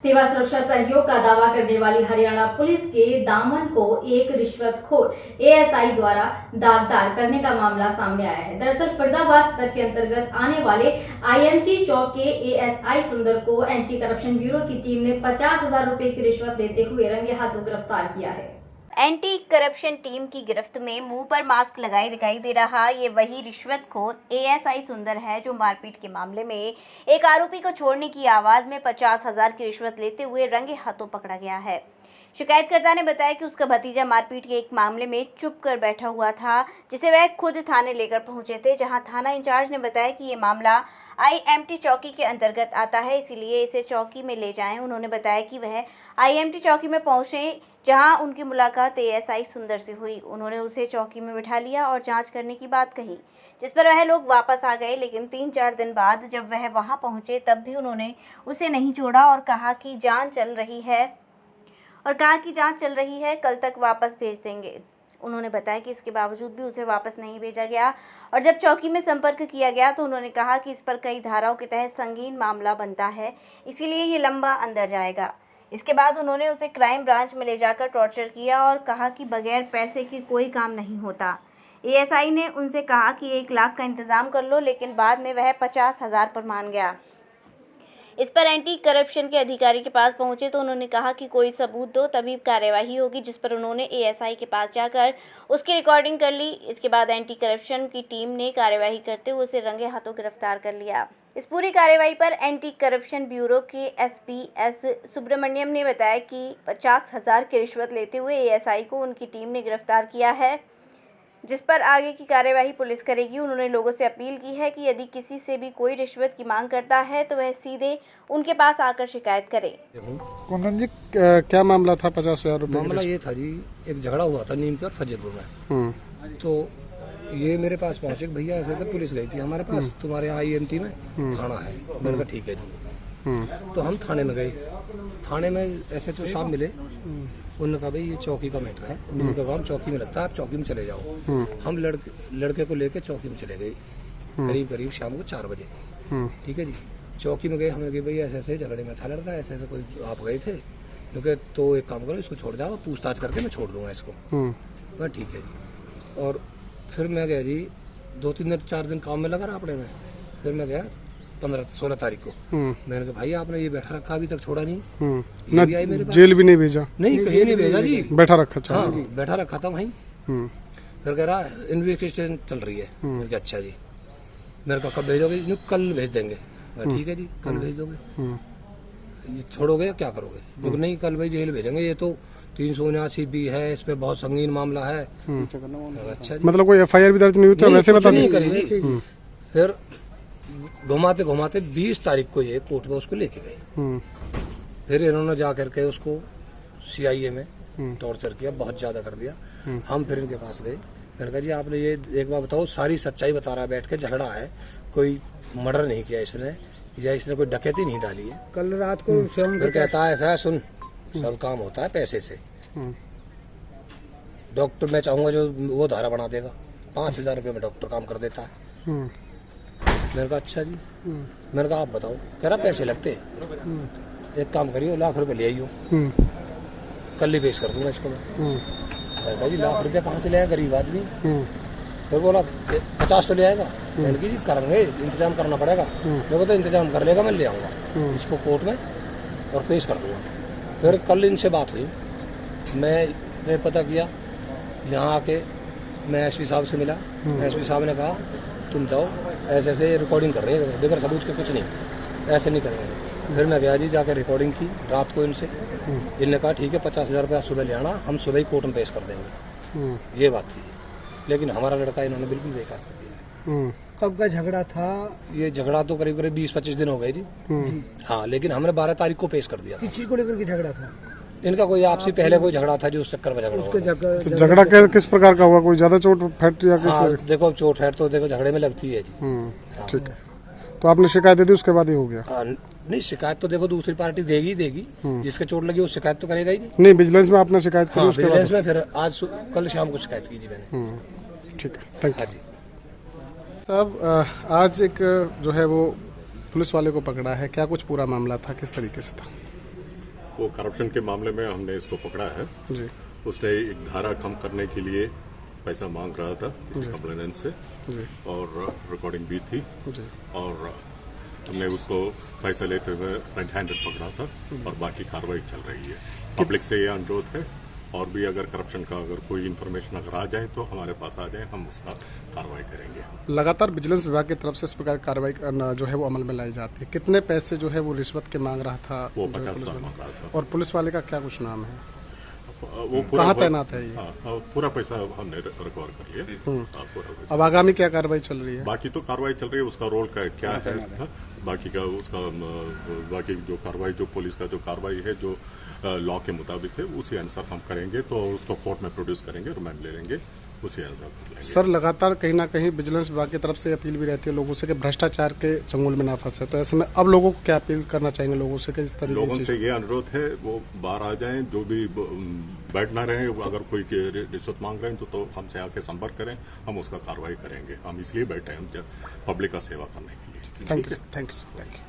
सेवा सुरक्षा सहयोग का दावा करने वाली हरियाणा पुलिस के दामन को एक रिश्वतखोर एएसआई द्वारा दागदार करने का मामला सामने आया है। दरअसल फरीदाबाद सदर के अंतर्गत आने वाले आईएमटी चौक के एएसआई सुंदर को एंटी करप्शन ब्यूरो की टीम ने 50,000 रुपए की रिश्वत लेते हुए रंगे हाथों गिरफ्तार किया है। एंटी करप्शन टीम की गिरफ्त में मुंह पर मास्क लगाए दिखाई दे रहा ये वही रिश्वतखोर एएसआई सुंदर है जो मारपीट के मामले में एक आरोपी को छोड़ने की आवाज में 50,000 की रिश्वत लेते हुए रंगे हाथों पकड़ा गया है। शिकायतकर्ता ने बताया कि उसका भतीजा मारपीट के एक मामले में चुप कर बैठा हुआ था, जिसे वह खुद थाने लेकर पहुंचे थे, जहां थाना इंचार्ज ने बताया कि ये मामला आईएमटी चौकी के अंतर्गत आता है, इसीलिए इसे चौकी में ले जाएं। उन्होंने बताया कि वह आईएमटी चौकी में पहुंचे, जहां उनकी मुलाकात एएसआई सुंदर से हुई। उन्होंने उसे चौकी में बिठा लिया और जांच करने की बात कही, जिस पर वह लोग वापस आ गए। लेकिन 3-4 दिन बाद जब वह वहां पहुंचे तब भी उन्होंने उसे नहीं छोड़ा और कहा कि जांच चल रही है, कल तक वापस भेज देंगे। उन्होंने बताया कि इसके बावजूद भी उसे वापस नहीं भेजा गया और जब चौकी में संपर्क किया गया तो उन्होंने कहा कि इस पर कई धाराओं के तहत संगीन मामला बनता है, इसीलिए ये लंबा अंदर जाएगा। इसके बाद उन्होंने उसे क्राइम ब्रांच में ले जाकर टॉर्चर किया और कहा कि बगैर पैसे के कोई काम नहीं होता। एएसआई ने उनसे कहा कि 1 लाख का इंतजाम कर लो, लेकिन बाद में वह 50,000 पर मान गया। इस पर एंटी करप्शन के अधिकारी के पास पहुंचे तो उन्होंने कहा कि कोई सबूत दो तभी कार्यवाही होगी, जिस पर उन्होंने एएसआई के पास जाकर उसकी रिकॉर्डिंग कर ली। इसके बाद एंटी करप्शन की टीम ने कार्यवाही करते हुए उसे रंगे हाथों गिरफ्तार कर लिया। इस पूरी कार्यवाही पर एंटी करप्शन ब्यूरो के एसपी एस सुब्रमण्यम ने बताया कि 50,000 की रिश्वत लेते हुए एएसआई को उनकी टीम ने गिरफ्तार किया है, जिस पर आगे की कार्यवाही पुलिस करेगी। उन्होंने लोगों से अपील की है कि यदि किसी से भी कोई रिश्वत की मांग करता है तो वह सीधे उनके पास आकर शिकायत करे। कुंदन जी, क्या मामला था? 50,000 रुपये मामला ये था जी, एक झगड़ा हुआ था नीम के और फतेहपुर में। तो ये मेरे पास पहुंचे, भैया ऐसे तो पुलिस गई थी हमारे पास, तुम्हारे यहाँ आईएमटी में थाना है। मैंने कहा ठीक है जी। तो हम थाने में गए। थाने में ऐसे तो साहब मिले, उन्होंने कहा भाई ये चौकी का मैटर है, उनका काम चौकी में लगता है, आप चौकी में चले जाओ। हम लड़के को लेके चौकी में चले गए, करीब शाम को 4 बजे। ठीक है जी। चौकी में गए, हमने कहा भाई ऐसे ऐसे झगड़े में था लड़का, ऐसे ऐसे कोई आप गए थे, क्योंकि तो एक काम करो, इसको छोड़ जाओ, पूछताछ करके मैं छोड़ दूंगा इसको। मैं ठीक है जी। और फिर मैं गया जी, 2-3-4 दिन काम में लगा रापड़े में। फिर मैं गया 15-16 तारीख को। मैंने कहा भाई आपने ये बैठा रखा, अभी तक छोड़ा नहीं। ना भी आई मेरे पास, जेल भी नहीं भेजा? नहीं, कहीं नहीं भेजा जी, बैठा रखा था। हाँ, बैठा रखा था वहीं। फिर कह रहा इन्वेस्टिगेशन चल रही है। मैंने कहा अच्छा जी। मेरे को कब भेजोगे? कल भेज देंगे। ठीक है जी, कल भेज दोगे? ये छोड़ोगे या क्या करोगे? नहीं, कल भाई जेल भेजेंगे, ये तो 379 भी है, इस पे बहुत संगीन मामला है। अच्छा जी। मतलब कोई एफआईआर भी दर्ज नहीं हुई? वैसे बता नहीं करी जी। फिर घुमाते घुमाते 20 तारीख को ये कोर्ट में उसको लेके गए। फिर इन्होंने जा करके उसको सीआईए में टॉर्चर किया, बहुत ज्यादा कर दिया। हम फिर इनके पास गए। मैंने कहा जी आपने ये एक बार बताओ, सारी सच्चाई बता रहा है बैठ के, झगड़ा है, कोई मर्डर नहीं किया इसने, या इसने कोई डकैती नहीं डाली है। कल रात को फिर कहता है ऐसा है, सुन, सब काम होता है पैसे से। डॉक्टर मैं चाहूंगा जो वो धारा बना देगा, 5,000 रुपये में डॉक्टर काम कर देता है। मैंने कहा अच्छा जी। मैंने कहा आप बताओ। कह रहा पैसे लगते हैं, एक काम करियो, 1 लाख रुपए ले आइयो, कल ही पेश कर दूंगा इसको मैं। मैंने कहा जी 1 लाख रुपया कहाँ से ले आएगा गरीब आदमी? फिर बोला 50 तो ले आएगा। मैंने कहा जी करेंगे, इंतजाम करना पड़ेगा। मैं तो इंतजाम कर लेगा, मैं ले आऊंगा इसको कोर्ट में और पेश कर दूंगा। फिर कल इनसे बात हुई, मैंने पता किया, यहाँ आके मैं एसपी साहब से मिला। एसपी साहब ने कहा तुम जाओ, ऐसे ऐसे रिकॉर्डिंग कर रहे हैं, बगैर सबूत के कुछ नहीं, ऐसे नहीं करेंगे। फिर मैं गया जी, जाकर रिकॉर्डिंग की रात को इनसे। इनने कहा ठीक है 50,000 रुपया सुबह ले आना, हम सुबह ही कोर्ट में पेश कर देंगे। ये बात थी, लेकिन हमारा लड़का इन्होंने बिल्कुल बेकार कर दिया है। कब का झगड़ा था? ये झगड़ा तो करीब 20-25 दिन हो गए जी। हाँ, लेकिन हमने 12 तारीख को पेश कर दिया। किस चीज को लेकर के झगड़ा था? इनका कोई आपसी पहले कोई झगड़ा था, जो उस चक्कर में झगड़ा किस प्रकार का हुआ? कोई ज्यादा चोट फैट या किस? देखो चोट फैट तो देखो झगड़े में लगती है जी। ठीक है, तो आपने शिकायत दे दी, उसके बाद ही हो गया? नहीं, शिकायत तो देखो दूसरी पार्टी देगी, जिसके चोट लगी वो शिकायत तो करेगा ही नहीं। विजिलेंस में आपने शिकायत की? विजिलेंस में फिर कल शाम को शिकायत की जी मैंने। ठीक है, थैंक यू जी साहब। आज एक जो है वो पुलिस वाले को पकड़ा है, क्या कुछ पूरा मामला था, किस तरीके से था? वो करप्शन के मामले में हमने इसको पकड़ा है। जी उसने एक धारा कम करने के लिए पैसा मांग रहा था किसी कंप्लेनेंट से जी और रिकॉर्डिंग भी थी जी और हमने उसको पैसा लेते हुए रेड हैंडेड पकड़ा था और बाकी कार्रवाई चल रही है। पब्लिक से ये अनुरोध है और भी अगर करप्शन का अगर कोई इन्फॉर्मेशन अगर आ जाए तो हमारे पास आ जाए, हम उसका कार्रवाई करेंगे। लगातार विजिलेंस विभाग की तरफ से इस प्रकार की कार्रवाई करना जो है वो अमल में लाई जाती है। कितने पैसे जो है वो रिश्वत के मांग रहा था? वो जो है 50 पुलिस साल वाले? मांग रहा था। और पुलिस वाले का क्या कुछ नाम है? वो कहाँ तैनात है ये? हाँ, पूरा पैसा हमने रिकवर कर लिया। हाँ, पूरा पैसा। अब आगामी क्या कार्रवाई चल रही है? बाकी तो कार्रवाई चल रही है, उसका रोल क्या है, हाँ? बाकी का उसका बाकी जो कार्रवाई जो पुलिस का जो कार्रवाई है जो लॉ के मुताबिक है उसी अनुसार हम करेंगे। तो उसको कोर्ट में प्रोड्यूस करेंगे, रिमांड ले लेंगे, उसी अनुसार कर लेंगे। सर लगातार कहीं ना कहीं विजिलेंस विभाग की तरफ से अपील भी रहती है लोगों से कि भ्रष्टाचार के चंगुल में ना फंसे, तो ऐसे में अब लोगों को क्या अपील करना चाहेंगे लोगों से कि इस तरीके लोगों की से ये अनुरोध है वो बाहर आ जाएं, जो भी बैठ ना रहे, अगर कोई रिश्वत मांग रहे हैं तो हमसे आके संपर्क करें, हम उसका कार्रवाई करेंगे। हम इसलिए बैठे हैं पब्लिक का सेवा करने के लिए। Thank you.